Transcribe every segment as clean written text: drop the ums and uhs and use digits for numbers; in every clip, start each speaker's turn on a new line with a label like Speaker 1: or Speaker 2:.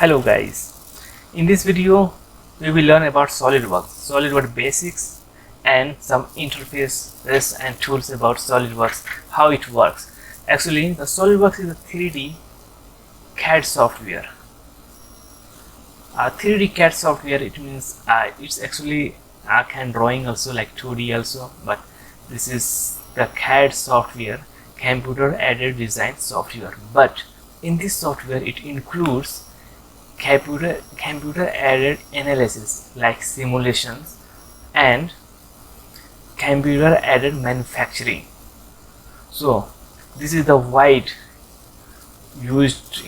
Speaker 1: Hello guys, in this video we will learn about SolidWorks basics and some interfaces and tools about SolidWorks, how it works. Actually, the SolidWorks is a 3D CAD software. 3D CAD software, it means it's actually can drawing also like 2D also, but this is the CAD software, computer aided design software. But in this software it includes computer aided analysis like simulations and computer aided manufacturing. So this is the wide used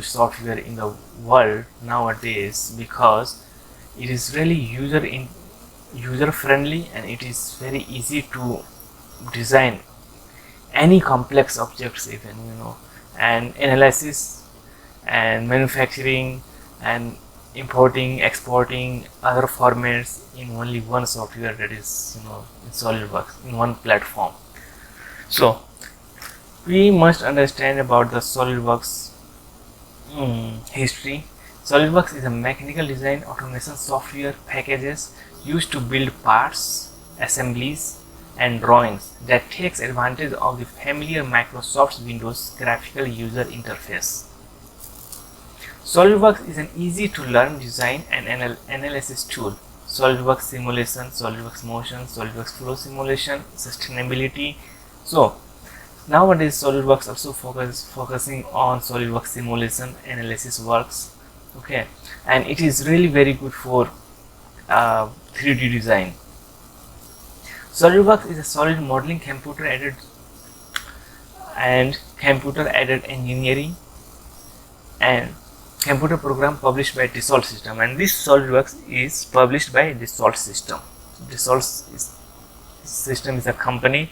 Speaker 1: software in the world nowadays, because it is really user friendly and it is very easy to design any complex objects, even and analysis and manufacturing and importing, exporting other formats in only one software, that is in SolidWorks, in one platform. So we must understand about the SolidWorks history. SolidWorks is a mechanical design automation software packages used to build parts, assemblies and drawings that takes advantage of the familiar Microsoft Windows graphical user interface. SolidWorks is an easy to learn design and analysis tool. SolidWorks simulation, SolidWorks motion, SolidWorks flow simulation, sustainability. So nowadays SolidWorks also focusing on SolidWorks simulation analysis works. Okay, and it is really very good for 3D design. SolidWorks is a solid modeling, computer aided engineering and computer program published by Dassault System, and this SolidWorks is published by Dassault System. Dassault System is a company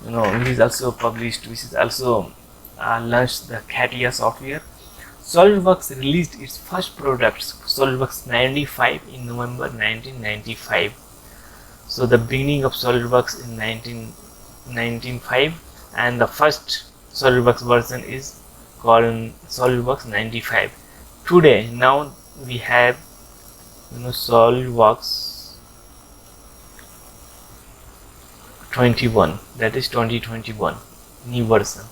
Speaker 1: which is also published, which is also launched the CATIA software. SolidWorks released its first products, SolidWorks 95, in November 1995. So the beginning of SolidWorks in 1995, and the first SolidWorks version is called SolidWorks 95. Today, now we have SolidWorks 21, that is 2021 new version.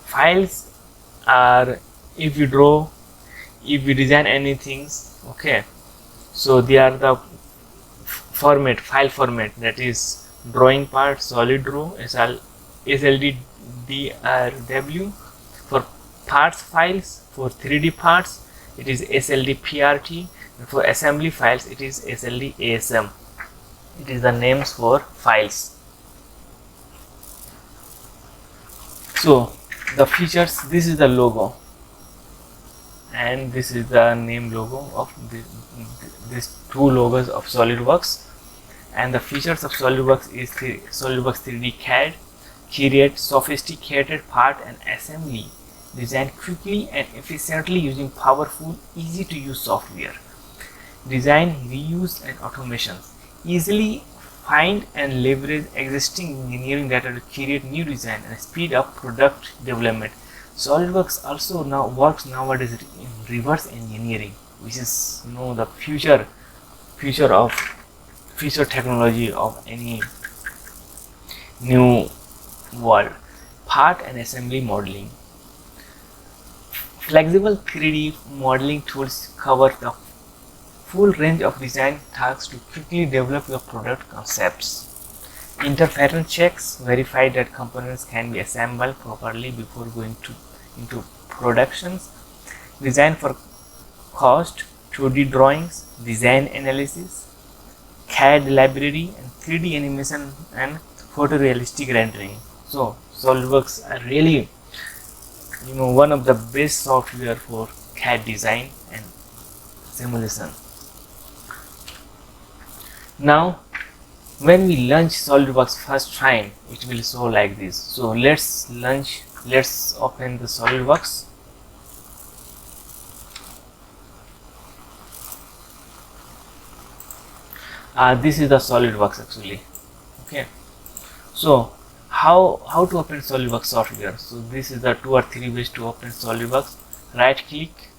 Speaker 1: Files are, if you draw, if you design anything, okay, so they are the file format, that is drawing part solid draw, SLDRW. For parts files, for 3D parts it is SLDPRT, and for assembly files it is SLDASM. It is the names for files. So the features, this is the logo and this is the name logo of these two logos of SolidWorks. And the features of SolidWorks is SolidWorks 3D CAD, create sophisticated part and assembly designed quickly and efficiently using powerful, easy to use software. Design, reuse and automations, easily find and leverage existing engineering data to create new design and speed up product development. SolidWorks also now works nowadays in reverse engineering, which is the future technology of any new world. Part and assembly modeling. Flexible 3D modeling tools cover the full range of design tasks to quickly develop your product concepts. Interpattern checks verify that components can be assembled properly before going into productions. Design for cost, 2D drawings, design analysis, CAD library and 3D animation and photorealistic rendering. So SolidWorks are really one of the best software for CAD design and simulation. Now when we launch SolidWorks first time, it will show like this. So let's open the SolidWorks. This is the SolidWorks actually. Okay, so how to open SolidWorks software? So this is the 2 or 3 ways to open SolidWorks. Right click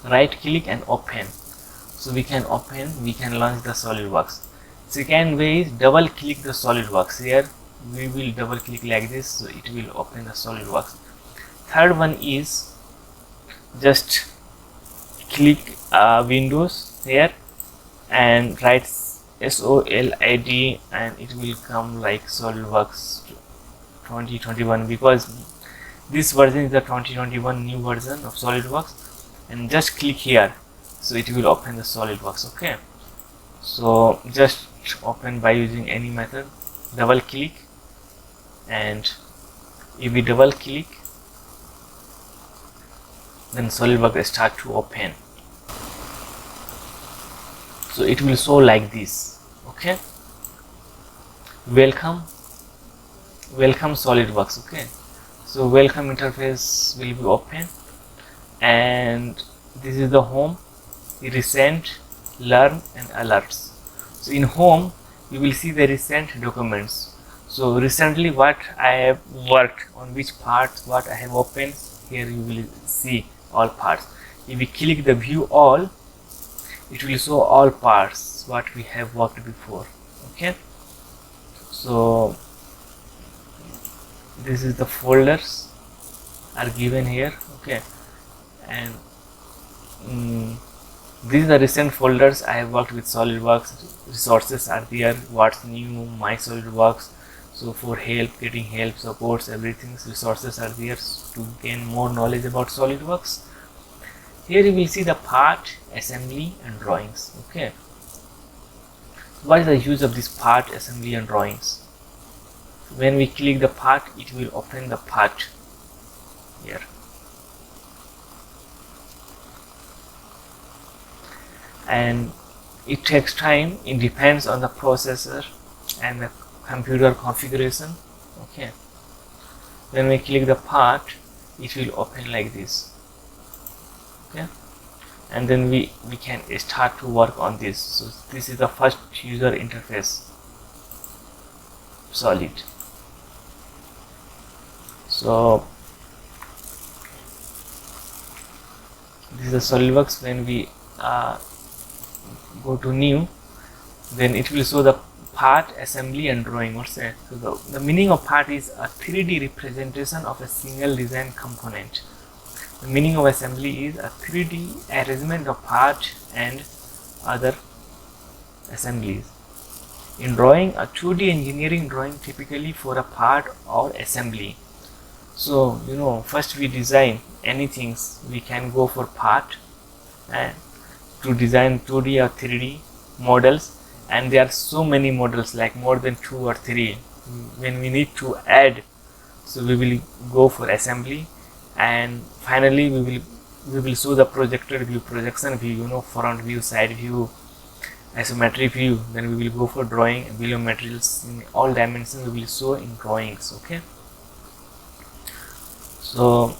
Speaker 1: right click and open. So we can open, we can launch the SolidWorks. Second way is double click the SolidWorks. Here we will double click like this, so it will open the SolidWorks. Third one is just click Windows here and write SOLID, and it will come like SolidWorks 2021, because this version is the 2021 new version of SolidWorks. And just click here, so it will open the SolidWorks. Okay, so just open by using any method, double click, and if we double click, then SolidWorks start to open. So it will show like this. Okay, welcome SolidWorks. Okay, so welcome interface will be open, and this is the home, recent, learn and alerts. So in home you will see the recent documents. So recently what I have worked on, which parts, what I have opened, here you will see all parts. If we click the view all, it will show all parts what we have worked before. Okay, so this is the folders are given here. Okay, and these are the recent folders I have worked with SolidWorks. Resources are there, what's new, my SolidWorks. So for help, getting help, supports, everything, resources are there to gain more knowledge about SolidWorks. Here you will see the part, assembly and drawings. Okay, what is the use of this part, assembly and drawings? When we click the part, it will open the part here. And it takes time, it depends on the processor and the computer configuration. Okay, when we click the part, it will open like this. Okay, and then we can start to work on this. So this is the first user interface, Solid. So this is the SolidWorks. When we go to new, then it will show the part, assembly and drawing. What's that? So the meaning of part is a 3D representation of a single design component. The meaning of assembly is a 3D arrangement of part and other assemblies. In drawing, a 2D engineering drawing typically for a part or assembly. So first we design anything, we can go for part and to design 2D or 3D models, and there are so many models, like more than 2 or 3. When we need to add, so we will go for assembly, and finally we will show the projected view, projection view, front view, side view, isometric view. Then we will go for drawing, bill of materials in all dimensions we will show in drawings. Okay, so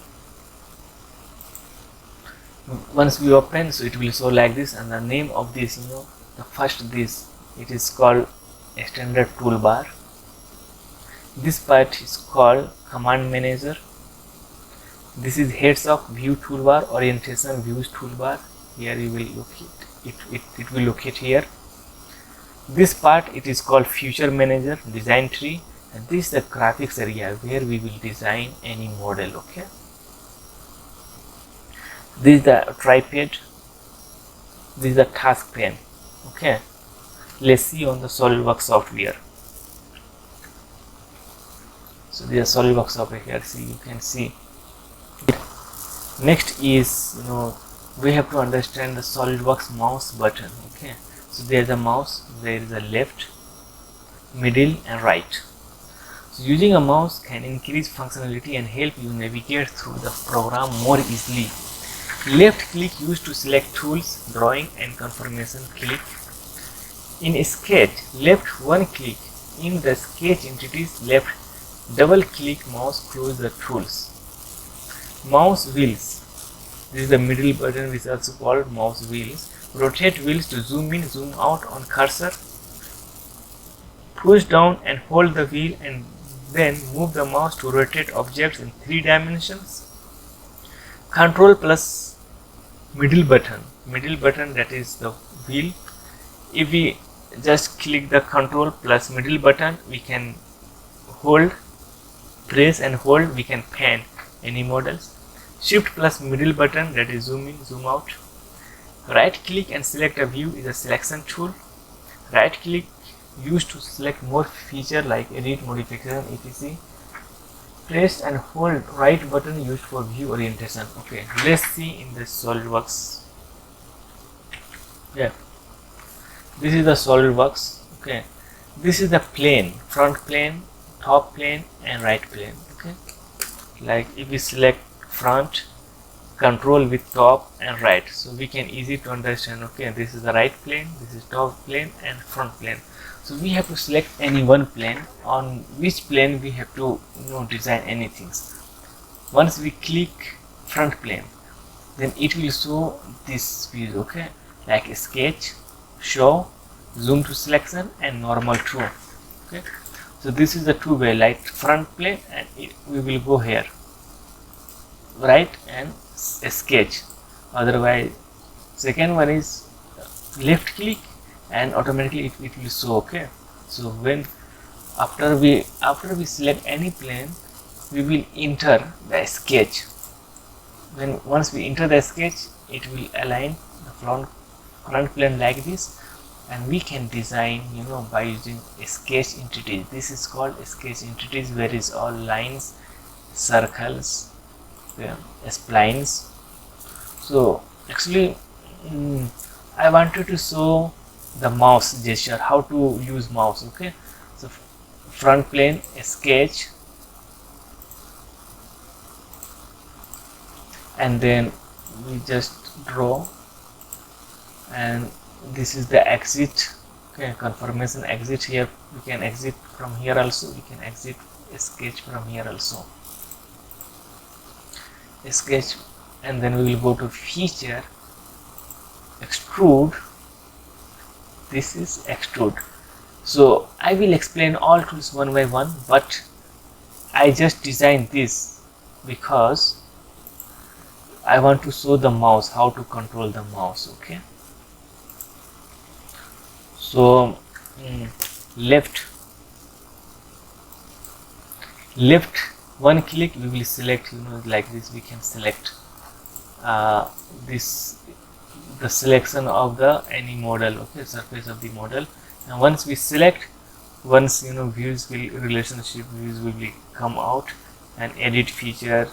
Speaker 1: once we open, so it will show like this, and the name of this, the first this, it is called extended toolbar. This part is called command manager. This is heads of view toolbar, orientation views toolbar. Here you will locate it will locate here. This part, it is called feature manager, design tree, and this is the graphics area where we will design any model. Okay, this is the tripod, this is the task pane. Okay, let's see on the SolidWorks software. So this is SolidWorks software here. See, you can see. Next is, we have to understand the SolidWorks mouse button. Okay, so there is a mouse, there is a left, middle and right. So using a mouse can increase functionality and help you navigate through the program more easily. Left click used to select tools, drawing and confirmation click. In Sketch, left one click. In the sketch entities, left double click mouse, close the tools. Mouse wheels, this is the middle button, which is also called mouse wheels. Rotate wheels to zoom in, zoom out on cursor. Push down and hold the wheel and then move the mouse to rotate objects in 3 dimensions. Control plus middle button, that is the wheel. If we just click the control plus middle button, we can hold, press and hold, we can pan any models. Shift plus middle button, that is zoom in, zoom out. Right click and select a view is a selection tool. Right click used to select more feature like edit, modification, etc. Press and hold right button used for view orientation. Okay, let's see in the SolidWorks. Yeah, this is the SolidWorks. Okay, this is the plane, front plane, top plane and right plane. Okay, like if we select front, control with top and right, so we can easy to understand. Okay, this is the right plane, this is top plane and front plane. So we have to select any one plane, on which plane we have to design anything. Once we click front plane, then it will show this view. Okay, like sketch, show, zoom to selection and normal to. Okay, so this is the two way, like front plane, and we will go here, right, and sketch. Otherwise, second one is left click and automatically it will show. Okay, so when after we select any plane, we will enter the sketch. When once we enter the sketch, it will align the front plane like this, and we can design by using a sketch entities. This is called sketch entities, where is all lines, circles, splines. So actually I wanted to show the mouse gesture, how to use mouse. Okay, so front plane, sketch, and then we just draw, and this is the exit. Okay, confirmation exit. Here we can exit from here also, we can exit sketch from here also, sketch, and then we will go to feature, extrude. This is extrude. So I will explain all tools one by one, but I just designed this because I want to show the mouse, how to control the mouse. Okay, so left one click, we will select like this. We can select the selection of the any model. Okay, surface of the model, and once we select, once views will relationship views will come out, and edit feature,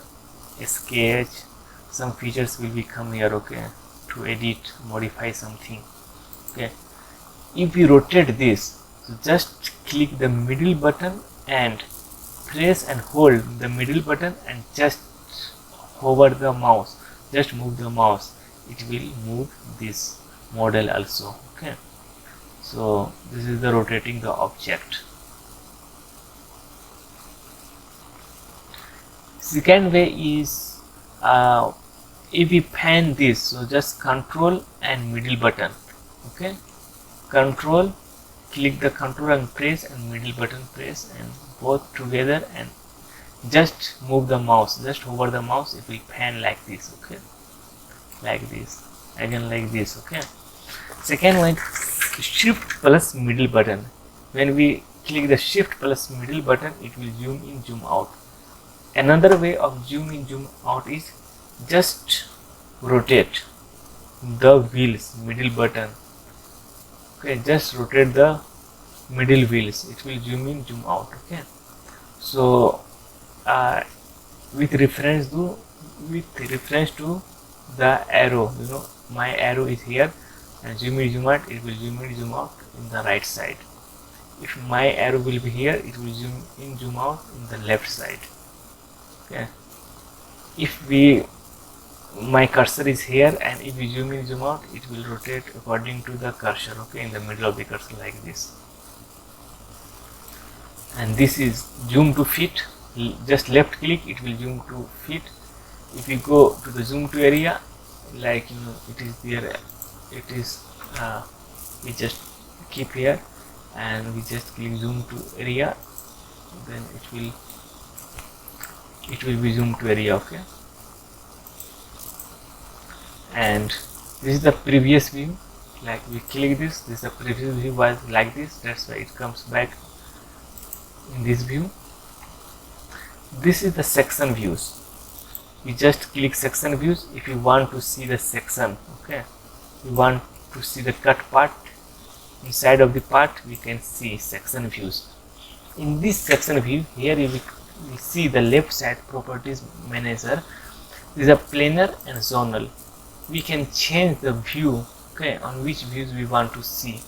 Speaker 1: sketch, some features will become here. Okay, to edit, modify something. Okay, if we rotate this, so just click the middle button and press and hold the middle button and just hover the mouse, just move the mouse, it will move this model also. Okay, so this is the rotating the object. Second way is if we pan this, so just control and middle button. Okay, control, click the control and press, and middle button press, and both together, and just move the mouse, just hover the mouse, it will pan like this. Okay, like this, again like this. Okay, second one, shift plus middle button. When we click the shift plus middle button, it will zoom in, zoom out. Another way of zoom in, zoom out is just rotate the wheels, middle button. Okay, just rotate the middle wheels, it will zoom in, zoom out. Okay, so with reference to the arrow, my arrow is here, and zoom in, zoom out, it will zoom in, zoom out in the right side. If my arrow will be here, it will zoom in, zoom out in the left side. Okay, if my cursor is here, and if we zoom in, zoom out, it will rotate according to the cursor. Okay, in the middle of the cursor like this. And this is zoom to fit, just left click, it will zoom to fit. If you go to the zoom to area, like it is there, it is we just keep here, and we just click zoom to area, then it will be zoom to area. Okay, And this is the previous view. Like we click this is the previous view was like this, that's why it comes back in this view. This is the section views. We just click section views if you want to see the section. Okay, you want to see the cut part inside of the part, we can see section views. In this section view here you will see the left side properties manager. This is a planar and zonal. We can change the view, okay, on which views we want to see,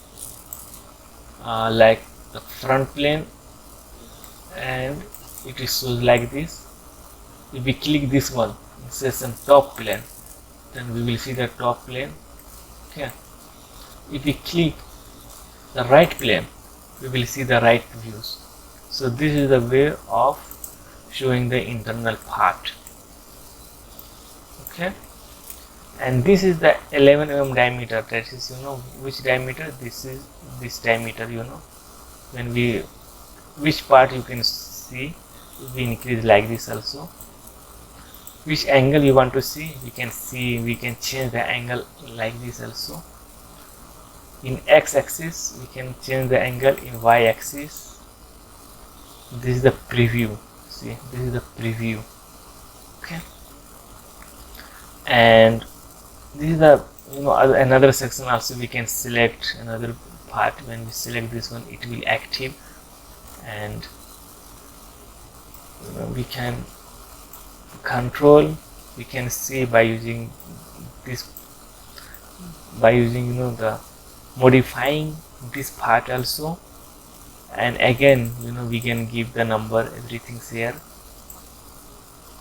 Speaker 1: like the front plane, and it is shows like this. If we click this one, it says on top plane, then we will see the top plane. Okay, if we click the right plane, we will see the right views. So this is the way of showing the internal part. Okay, and this is the 11 mm diameter. That is, which diameter? This is this diameter. When we which part you can see, we increase like this also. Which angle you want to see, we can change the angle like this also. In x-axis we can change the angle, in y-axis. This is the preview. See, this is the preview. Okay, and this is the another section also. We can select another part. When we select this one, it will active, and we can control. We can see by using this, the modifying this part also. And again, we can give the number, everything's here.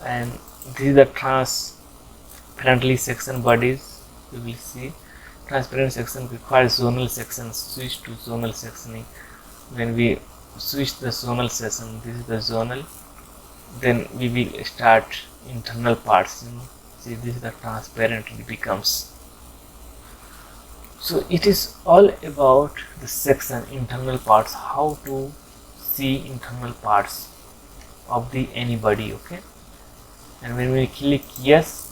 Speaker 1: And this is the transparently section bodies. You will see transparent section requires zonal section. Switch to zonal sectioning. When we switch the zonal section, this is the zonal, then we will start internal parts. See, this is the transparent it becomes. So it is all about the section, internal parts, how to see internal parts of the anybody. Okay, and when we click yes,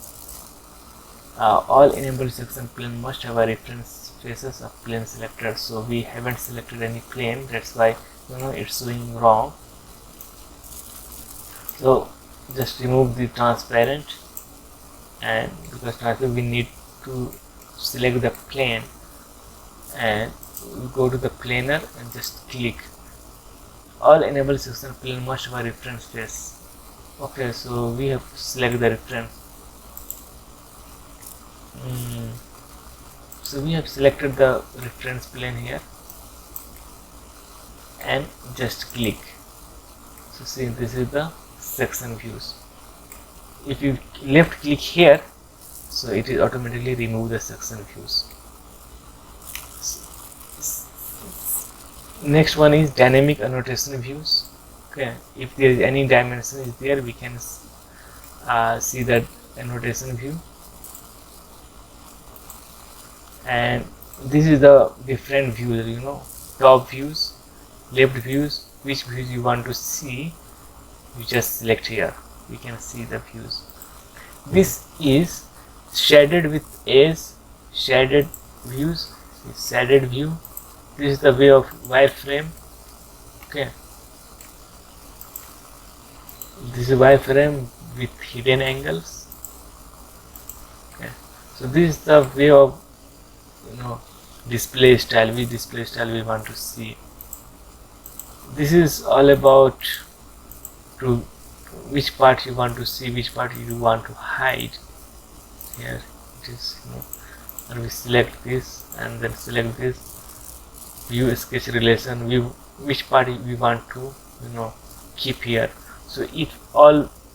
Speaker 1: all enabled section plane must have a reference faces of plane selected. So we haven't selected any plane, that's why it's showing wrong. So just remove the transparent, and because transparent we need to select the plane, and we go to the planar and just click all enabled section plane must have a reference face. Okay, so we have to select the reference. So we have selected the reference plane here and just click. So see, this is the section views. If you left click here, so it is automatically remove the section views. Next one is dynamic annotation views. Okay, if there is any dimension is there, we can see that annotation view. And this is the different views, top views, left views. Which views you want to see, you just select here. We can see the views. This is shaded with edge, shaded views. Shaded view. This is the way of wireframe. Okay, this is wireframe with hidden angles. Okay, so this is the way of display style. Display style we want to see. This is all about to which part you want to see, which part you want to hide. Here it is, and we select this and then select this view sketch relation, view which part we want to keep here. So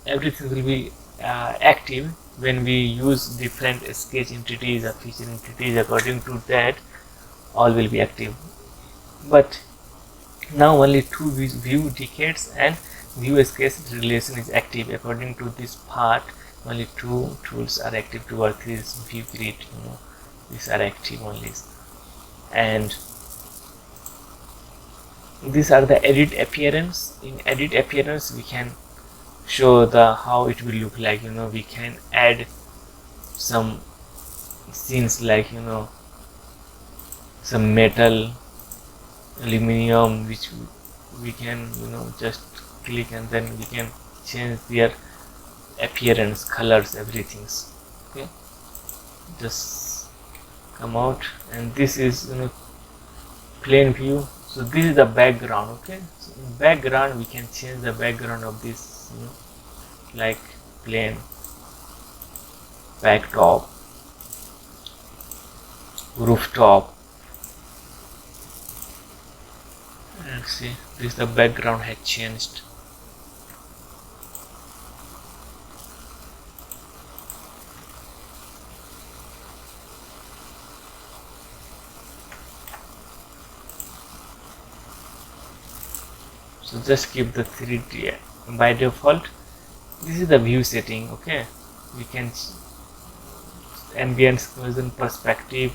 Speaker 1: everything will be active when we use different sketch entities or feature entities. According to that, all will be active. But now only two view decades and view sketch relation is active. According to this part, only two tools are active towards this view grid. These are active only. And these are the edit appearance. In edit appearance, we can show how it will look like. We can add some scenes like some metal, aluminum, which we can just click, and then we can change their appearance, colors, everything. Okay, just come out, and this is plain view. So this is the background. Okay, so in background we can change the background of this, like plain backdrop, rooftop. And see, this the background had changed. So just keep the 3D by default. This is the view setting. Okay, we can ambient version, perspective,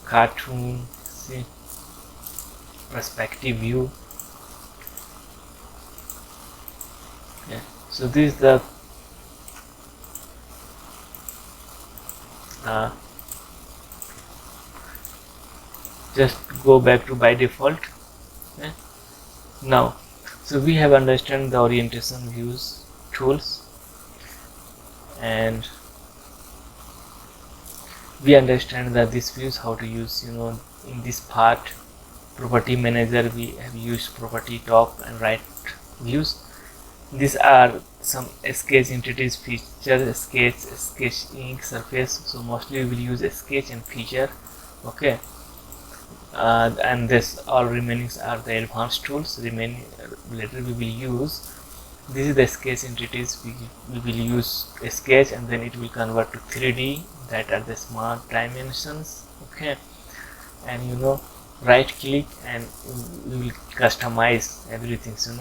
Speaker 1: cartoon, see, perspective view. Yeah, so this is the just go back to by default. Yeah. Now, so we have understand the orientation views tools, and we understand that this views how to use. In this part, property manager, we have used property top and right views. These are some sketch entities, feature, sketch ink, surface. So mostly we will use a sketch and feature. Okay, and this all remaining are the advanced tools. Later we will use. This is the sketch entities. We will use a sketch, and then it will convert to 3D. That are the smart dimensions. Okay, and right click, and we will customize everything. So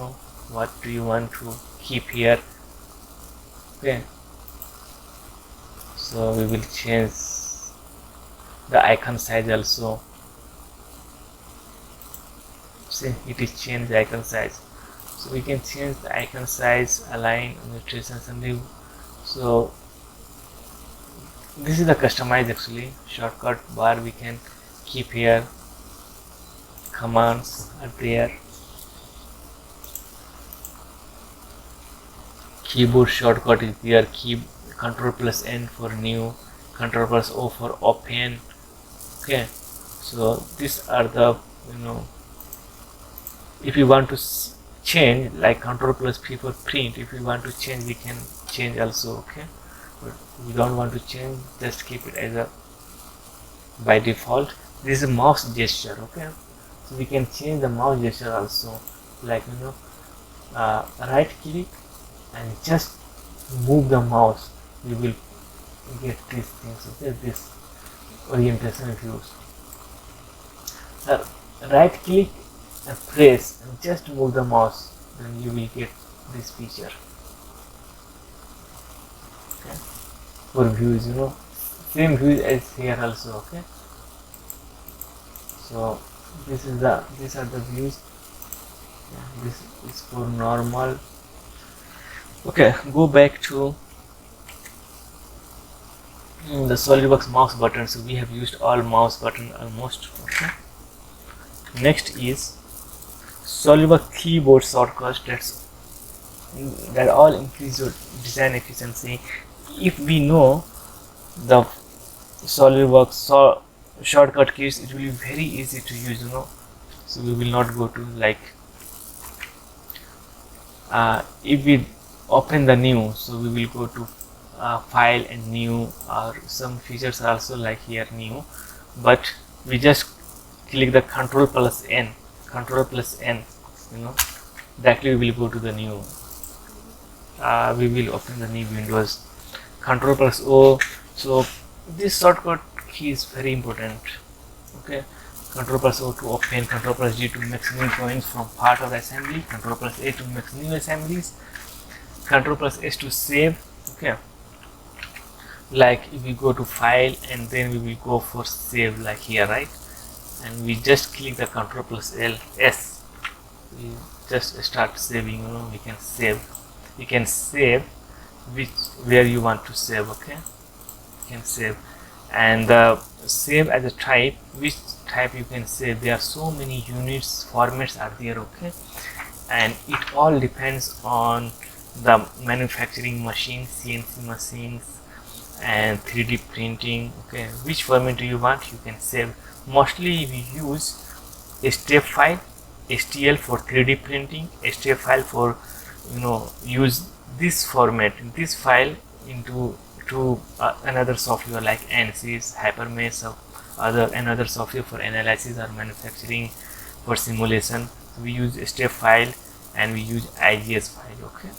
Speaker 1: what do you want to keep here? Okay, so we will change the icon size also. See, it is changed the icon size. So we can change the icon size, align, nutrition, and so this is the customize actually. Shortcut bar we can keep here. Commands are there. Keyboard shortcut is there. Control plus N for new, Control plus O for open. Okay, so these are the if you want to change, like Control plus P for print. If you want to change, we can change also. Okay, but we don't want to change, just keep it as a by default. This is a mouse gesture. Okay, so we can change the mouse gesture also, like right click and just move the mouse. You will get these things. Okay, this orientation views. Right click and press and just move the mouse, then you will get this feature. Okay, for views, same views as here also. Okay, so these are the views. Yeah, this is for normal. Okay, go back to the SolidWorks mouse button. So we have used all mouse button almost. Okay, next is SolidWorks keyboard shortcuts. That all increase your design efficiency. If we know the SolidWorks shortcut keys, it will be very easy to use. So we will not go to like if we open the new, so we will go to file and new, or some features are also like here new, but we just click the Control plus N, directly we will go to the new. We will open the new windows. Control plus O. So this shortcut key is very important. Okay, Control plus O to open, Control plus G to make new points from part of the assembly, Control plus A to make new assemblies, Control plus S to save. Okay, like if we go to file and then we will go for save, like here, right? And we just click the Control plus S. We just start saving. We can save. You can save where you want to save. Okay, you can save, And the save as a type, which type you can save, there are so many units formats are there, okay, and it all depends on the manufacturing machine, CNC machines and 3D printing, okay, which format do you want, you can save. Mostly we use STF file, STL for 3D printing, STF file for use this format, this file into another software like ANSYS, HyperMesh, or another software for analysis or manufacturing, for simulation. So we use STF file and we use IGS file, okay.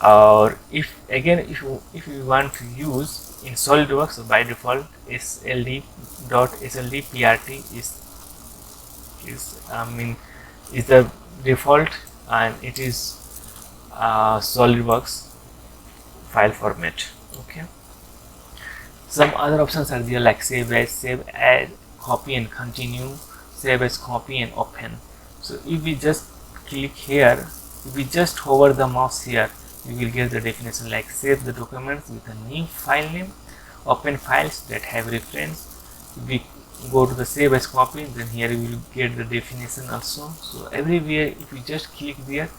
Speaker 1: Or if you want to use in SolidWorks, so by default sld.sld prt is the default, and it is SolidWorks file format, okay. Some other options are there like save as, copy and continue, save as, copy and open. So if we just click here, if we just hover the mouse here, you will get the definition like save the documents with a new file name, open files that have reference. If we go to the save as, copy, then here you will get the definition also. So everywhere if you just click there,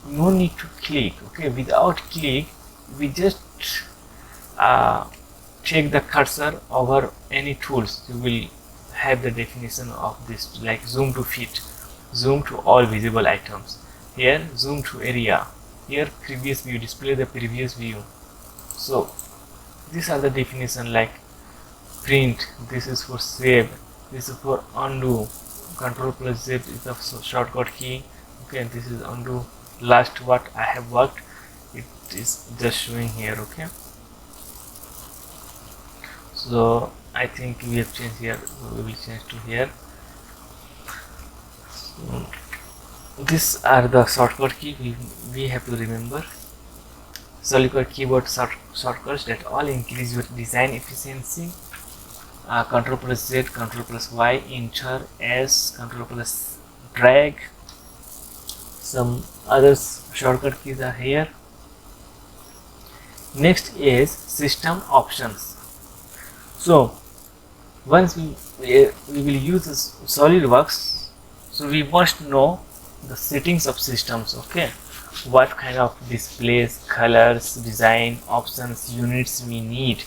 Speaker 1: no need to click, okay. Without click, we just take the cursor over any tools, you will have the definition of this, like zoom to fit, zoom to all visible items, here zoom to area, here previous view, display the previous view. So these are the definition, like print, this is for save, this is for undo, Control plus Z is the shortcut key, okay. This is undo. Last what I have worked, it is just showing here, okay. So I think we have changed here, we will change to here. So these are the shortcut key we have to remember. SolidWorks keyboard shortcuts that all increase your design efficiency. Control plus Z, Control plus Y, Enter, S, Control plus drag. Some other shortcut keys are here. Next is system options. So once we will use this SolidWorks, so we must know the settings of systems, okay. What kind of displays, colors, design, options, units we need.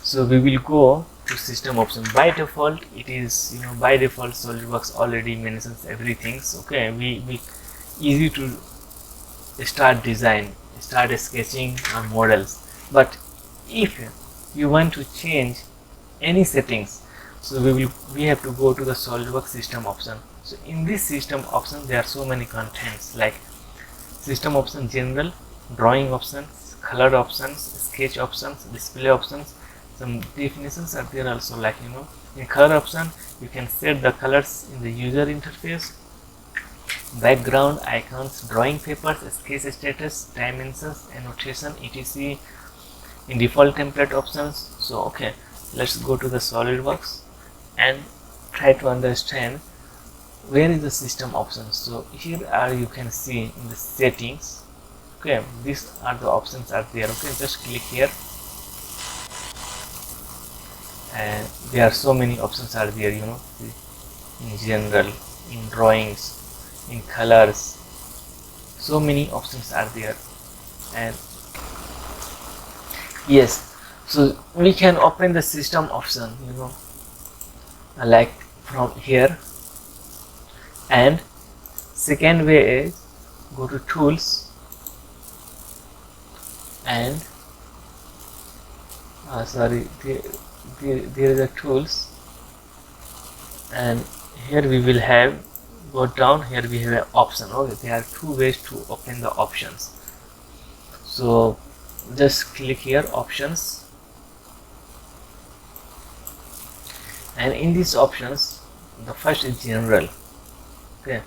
Speaker 1: So we will go to system option. By default it is, by default SolidWorks already mentions everything, okay. We easy to start design, start sketching or models. But if you want to change any settings, so we have to go to the SolidWorks system option. So in this system option there are so many contents, like system option general, drawing options, color options, sketch options, display options. Some definitions are there also, like in color option you can set the colors in the user interface, background, icons, drawing papers, sketch status, dimensions, annotation, etc. in default template options. So okay, let's go to the SolidWorks and try to understand where is the system options. So here are, you can see in the settings, okay, these are the options are there, okay. Just click here and there are so many options are there, in general, in drawings, in colors, so many options are there. And yes, so we can open the system option, like from here. And second way is go to tools and there is a tools, and here we will have, go down, here we have an option, okay. There are two ways to open the options. So just click here, options, and in these options the first is general, okay.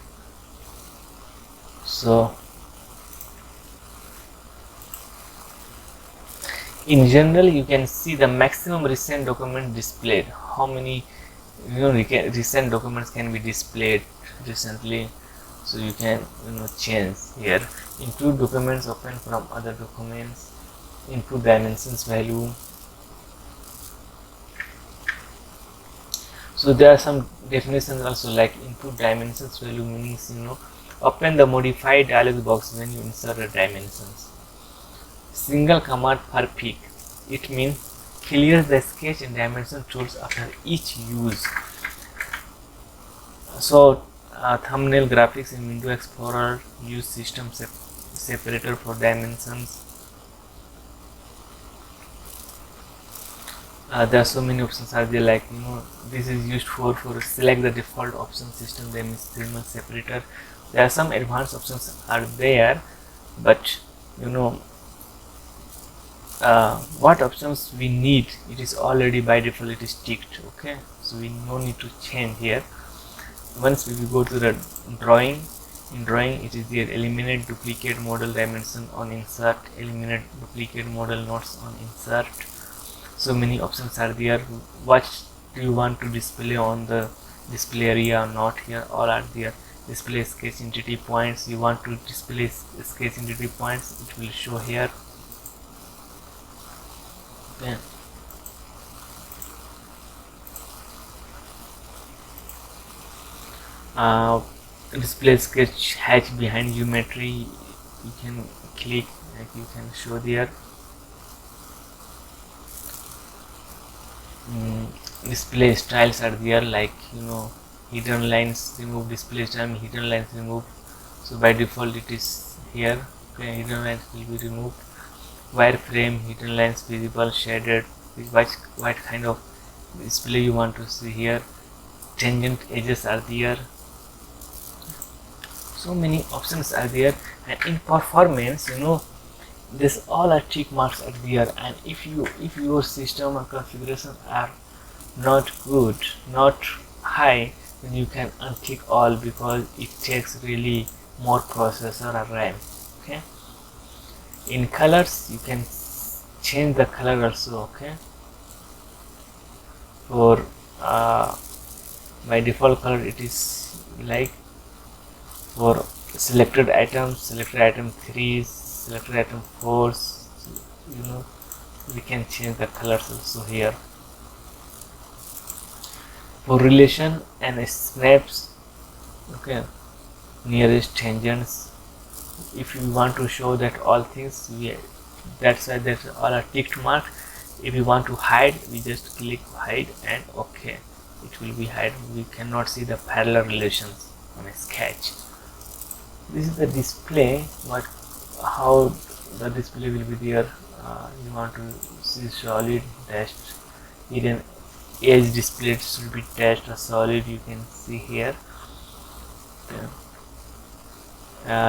Speaker 1: So in general you can see the maximum recent document displayed, how many recent documents can be displayed recently. So you can change here, include documents open from other documents, input dimensions value, So there are some definitions also, like input dimensions value means, open the modify dialog box when you insert the dimensions. Single command per peak, it means clear the sketch and dimension tools after each use. So thumbnail graphics in Windows Explorer use system separator for dimensions. There are so many options are there, like this is used for select the default option system dimensional separator. There are some advanced options are there, but what options we need, it is already by default it is ticked. Okay, so we no need to change here. Once we go to the drawing, in drawing it is there, eliminate duplicate model dimension on insert, eliminate duplicate model nodes on insert. So many options are there. What do you want to display on the display area or not? Here all are there. Display sketch entity points, you want to display sketch entity points, it will show here. Okay. Display sketch hatch behind geometry, you can click, like you can show there. Display styles are there, like hidden lines remove, display style hidden lines remove. So by default it is here. Okay, hidden lines will be removed. Wireframe, hidden lines visible, shaded, what kind of display you want to see here. Tangent edges are there. So many options are there, and in performance, this all are tick marks are there. And if your system or configuration are not good, not high, then you can untick all, because it takes really more processor or RAM. Okay, in colors you can change the color also. Okay, for by default color it is like, for selected items, selected item 3, selected item 4, we can change the colors also here. For relation and snaps, okay, nearest tangents, if you want to show that all things, that's why that all are ticked mark. If you want to hide, we just click hide and okay, it will be hide. We cannot see the parallel relations on a sketch. This is the display, how the display will be there. You want to see solid, dashed, hidden edge display should be dashed or solid, you can see here.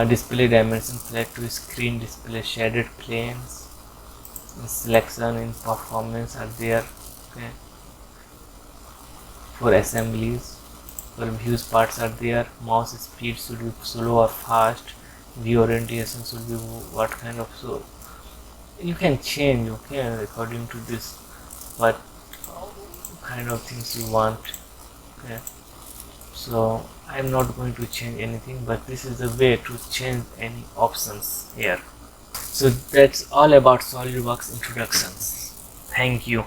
Speaker 1: Display dimension, flat to screen display, shaded planes, selection in performance are there. Okay, for assemblies, for views parts are there. Mouse speed should be slow or fast, view orientation should be what kind of, so you can change, okay, according to this what kind of things you want. Okay, so I'm not going to change anything, but this is the way to change any options here. So that's all about SolidWorks introductions. Thank you.